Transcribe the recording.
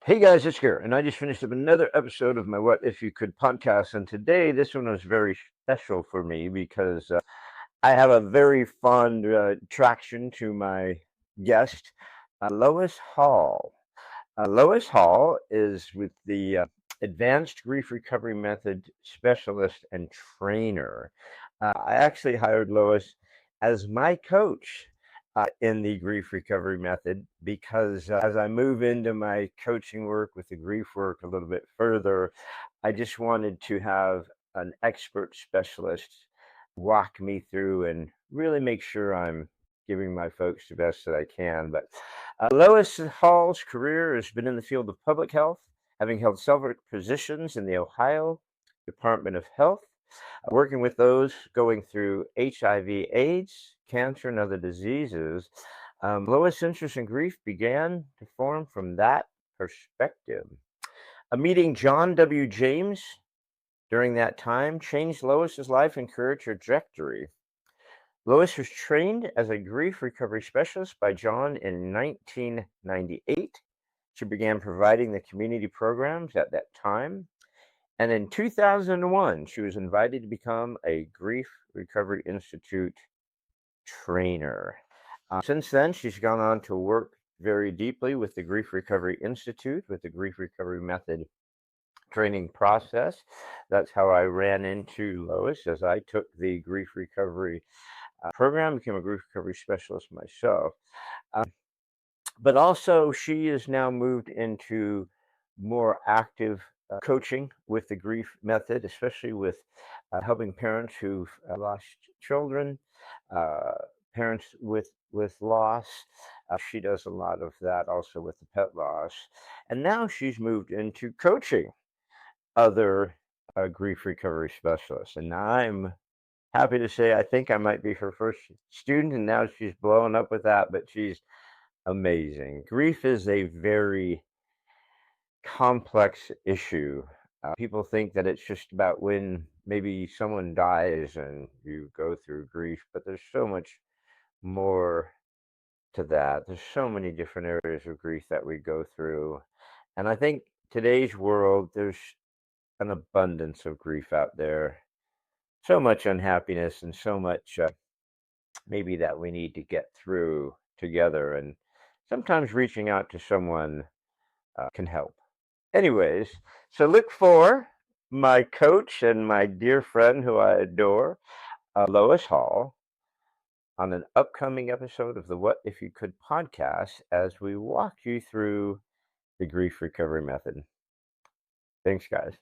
Hey guys, it's Garrett, and I just finished up another episode of my What If You Could podcast. And today, this one was very special for me because I have a very fond attraction to my guest, Lois Hall. Lois Hall is with the Advanced Grief Recovery Method Specialist and Trainer. I actually hired Lois as my coach in the grief recovery method because as I move into my coaching work with the grief work a little bit further, I just wanted to have an expert specialist walk me through and really make sure I'm giving my folks the best that I can. But Lois Hall's career has been in the field of public health, having held several positions in the Ohio Department of Health, working with those going through HIV, AIDS, cancer, and other diseases. Lois' interest in grief began to form from that perspective. A meeting John W. James during that time changed Lois's life and career trajectory. Lois was trained as a grief recovery specialist by John in 1998. She began providing the community programs at that time. And in 2001, she was invited to become a Grief Recovery Institute trainer. Since then, she's gone on to work very deeply with the Grief Recovery Institute, with the Grief Recovery Method training process. That's how I ran into Lois as I took the grief recovery program, became a grief recovery specialist myself. But also, she has now moved into more active coaching with the grief method, especially with helping parents who've lost children, uh, parents with loss. She does a lot of that also with the pet loss, and now she's moved into coaching other grief recovery specialists. And I'm happy to say I think I might be her first student, and now she's blowing up with that. But she's amazing. Grief is a very complex issue. People think that it's just about when maybe someone dies and you go through grief, but there's so much more to that. There's so many different areas of grief that we go through. And I think today's world, there's an abundance of grief out there, so much unhappiness, and so much maybe that we need to get through together. And sometimes reaching out to someone can help. Anyways, so look for my coach and my dear friend who I adore, Lois Hall, on an upcoming episode of the What If You Could podcast as we walk you through the grief recovery method. Thanks, guys.